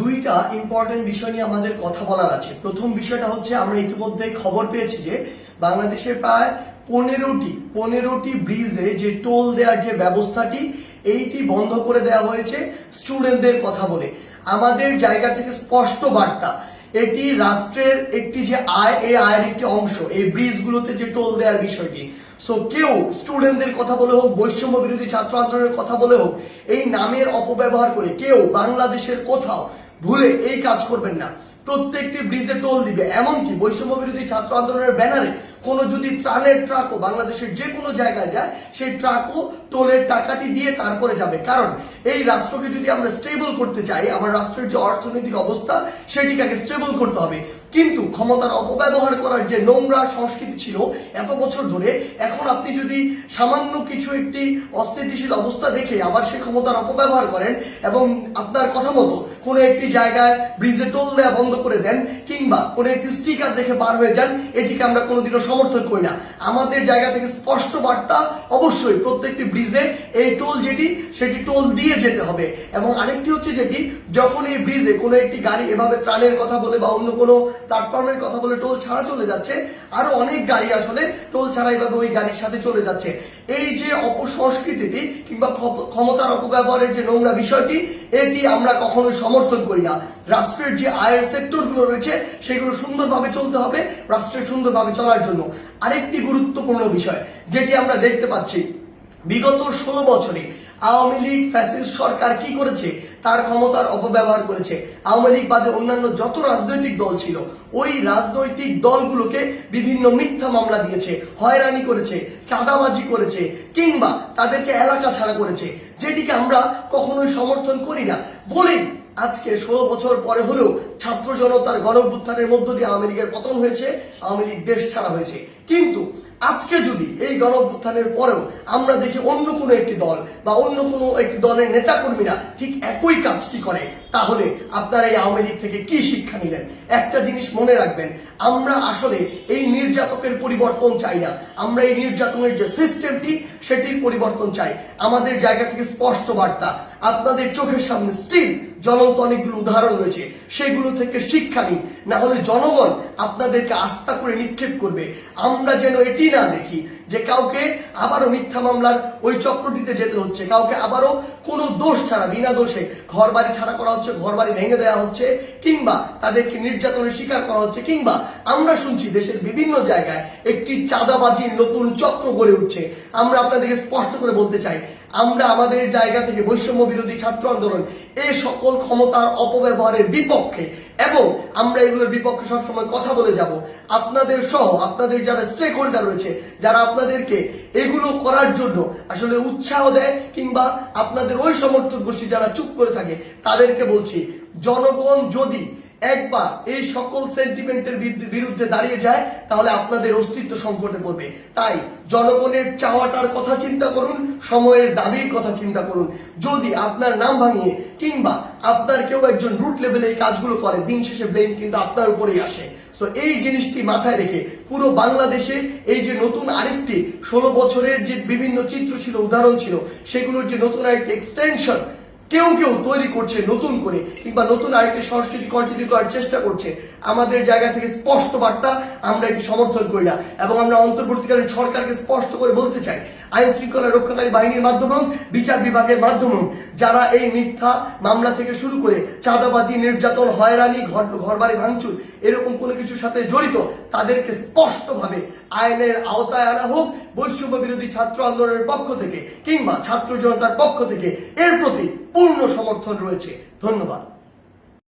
দুইটা ইম্পর্টেন্ট বিষয় নিয়ে আমাদের কথা বলার আছে। প্রথম বিষয়টা হচ্ছে, আমরা ইতিমধ্যে খবর পেয়েছি যে বাংলাদেশের প্রায় পনেরোটি ব্রিজে যে টোল দেওয়ার যে ব্যবস্থাটি, এইটি বন্ধ করে দেওয়া হয়েছে স্টুডেন্টদের কথা বলে। আমাদের জায়গা থেকে স্পষ্ট বার্তা, এটি রাষ্ট্রের একটি যে আয়, এই আয়ের একটি অংশ এই ব্রিজগুলোতে যে টোল দেওয়ার বিষয়টি। সো কেউ স্টুডেন্টদের কথা বলে হোক, বৈষম্য বিরোধী ছাত্র আন্দোলনের কথা বলে হোক, এই নামের অপব্যবহার করে কেউ বাংলাদেশের কোথাও ভুলে এই কাজ করবেন না। প্রত্যেকটি ব্রিজে টোল দিবে, এমনকি বৈষম্য বিরোধী ছাত্র আন্দোলনের ব্যানারে কোনো যদি ত্রাণের ট্রাকও বাংলাদেশের যে কোনো জায়গায় যায়, সেই ট্রাকও টোলের টাকাটি দিয়ে তারপরে যাবে। কারণ এই রাষ্ট্রকে যদি আমরা স্টেবল করতে চাই, আমার রাষ্ট্রের যে অর্থনৈতিক অবস্থা সেটিকে আগে স্টেবল করতে হবে। কিন্তু ক্ষমতার অপব্যবহার করার যে নোংরা সংস্কৃতি ছিল এত বছর ধরে, এখন আপনি যদি সামান্য কিছু একটি অস্থিতিশীল অবস্থা দেখে আবার সে ক্ষমতার অপব্যবহার করেন এবং আপনার কথা মতো কোনো একটি জায়গায় ব্রিজে টোল দেওয়া বন্ধ করে দেন, কিংবা কোনো একটি স্টিকার দেখে পার হয়ে যান, এটিকে আমরা কোনোদিনও সমর্থন করি না। আমাদের জায়গা থেকে স্পষ্ট বার্তা, অবশ্যই প্রত্যেকটি ব্রিজে এই টোল সেটি টোল দিয়ে যেতে হবে। এবং আরেকটি হচ্ছে যেটি, যখন এই ব্রিজে কোনো একটি গাড়ি এভাবে ত্রাণের কথা বলে বা অন্য কোনো প্ল্যাটফর্মের কথা বলে টোল ছাড়া চলে যাচ্ছে, আরো অনেক গাড়ি আসলে টোল ছাড়া এইভাবে ওই গাড়ির সাথে চলে যাচ্ছে। এই যে অপসংস্কৃতিটি কিংবা ক্ষমতার অপব্যবহারের যে নোংরা বিষয়টি, এটি আমরা কখনোই সমর্থন করি না। রাষ্ট্রের যে আয়ের সেক্টরগুলো রয়েছে সেগুলো সুন্দরভাবে চলতে হবে রাষ্ট্রের সুন্দরভাবে চলার জন্য। আরেকটি গুরুত্বপূর্ণ বিষয় যেটি আমরা দেখতে পাচ্ছি, বিগত 16 বছরে আওয়ামী লীগ ফ্যাসিস্ট সরকার কি করেছে, তার ক্ষমতার অপব্যবহার করেছে। আওয়ামী লীগ বাদে অন্যান্য যত রাজনৈতিক দল ছিল, ওই রাজনৈতিক দলগুলোকে বিভিন্ন মিথ্যা মামলা দিয়েছে, হয়রানি করেছে, চাঁদাবাজি করেছে, কিংবা তাদেরকে এলাকা ছাড়া করেছে, যেটিকে আমরা কখনোই সমর্থন করি না। বলেই আজকে 16 বছর পরে হলেও ছাত্র জনতার গণঅভ্যুত্থানের মধ্য দিয়ে আওয়ামী লীগের পতন হয়েছে, আওয়ামী লীগ দেশ ছাড়া হয়েছে। কিন্তু আজকে যদি এই গণঅভ্যুত্থানের পরেও আমরা দেখি অন্য কোনো একটি দল বা অন্য কোনো একটি দলের নেতাকর্মীরা ঠিক একই কাজটি করে, তাহলে আপনারা এই আওয়ামী লীগ থেকে কি শিক্ষা নিলেন? একটা জিনিস মনে রাখবেন, আমরা আসলে এই নির্যাতকের পরিবর্তন চাই না, আমরা এই নির্যাতনের যে সিস্টেমটি সেটির পরিবর্তন চাই। আমাদের জায়গা থেকে স্পষ্ট বার্তা, আপনাদের চোখের সামনে স্টিল জ্বলন্ত অনেকগুলো উদাহরণ রয়েছে, সেগুলো থেকে শিক্ষা নিন, না হলে জনগণ আপনাদেরকে আস্থা করে নিক্ষেপ করবে। আমরা যেন এটি না দেখি যে কাউকে আবারও মিথ্যা মামলার ওই চক্রটিতে যেতে হচ্ছে, কাউকে আবারও কোনো দোষ ছাড়া বিনা দোষে ঘর বাড়ি ছাড়া করা হচ্ছে, ঘর বাড়ি ভেঙে দেওয়া হচ্ছে, কিংবা তাদেরকে নির্যাতনের শিকার করা হচ্ছে, কিংবা আমরা শুনছি দেশের বিভিন্ন জায়গায় একটি চাঁদাবাজির নতুন চক্র গড়ে উঠছে। আমরা আপনাদেরকে স্পষ্ট করে বলতে চাই, আমরা আমাদের জায়গা থেকে বৈষম্য বিরোধী ছাত্র আন্দোলন এই সকল ক্ষমতার অপব্যবহারের বিপক্ষে, এবং আমরা এগুলোর বিপক্ষে সবসময় কথা বলে যাব। আপনাদের সহ আপনাদের যারা স্টেক হোল্ডার রয়েছে, যারা আপনাদেরকে এগুলো করার জন্য আসলে উৎসাহ দেয়, কিংবা আপনাদের ওই সমর্থক গোষ্ঠী যারা চুপ করে থাকে, তাদেরকে বলছি, জনগণ যদি একবার এই সকল সেন্টিমেন্টের বিরুদ্ধে দাঁড়িয়ে যায়, তাহলে আপনাদের অস্তিত্ব সংকটে পড়বে। তাই জনগণের চাওয়াটার কথা চিন্তা করুন, সময়ের দাবির কথা চিন্তা করুন। যদি আপনার নাম ভাঙিয়ে কিংবা আপনার কেউ একজন রুট লেভেলে এই কাজগুলো করে, দিন শেষে ব্লেম কিন্তু আপনার উপরেই আসে। তো এই জিনিসটি মাথায় রেখে পুরো বাংলাদেশে এই যে নতুন আরেকটি 16 বছরের যে বিভিন্ন চিত্র ছিল, উদাহরণ ছিল, সেগুলোর যে নতুন আরেকটি এক্সটেনশন কেউ তৈরি করছে নতুন করে, কিংবা নতুন আরেকটি সংস্কৃতি কন্টিনিউ করার চেষ্টা করছে, আমাদের জায়গা থেকে স্পষ্ট বার্তা, আমরা এটি সমর্থন করি না। এবং আমরা অন্তর্বর্তীকালীন সরকারকে স্পষ্ট করে বলতে চাই, আইন শৃঙ্খলা রক্ষাকারী বাহিনীর মাধ্যমেও বিচার বিভাগের মাধ্যমেও যারা এই মিথ্যা মামলা থেকে শুরু করে চাঁদাবাজি, নির্যাতন, হয়রানি, ঘরবাড়ি ভাঙচুর এরকম কোনো কিছুর সাথে জড়িত, তাদেরকে স্পষ্টভাবে আইনের আওতায় আনা হোক। বৈষম্য বিরোধী ছাত্র আন্দোলনের পক্ষ থেকে কিংবা ছাত্র জনতার পক্ষ থেকে এর প্রতি পূর্ণ সমর্থন রয়েছে। ধন্যবাদ।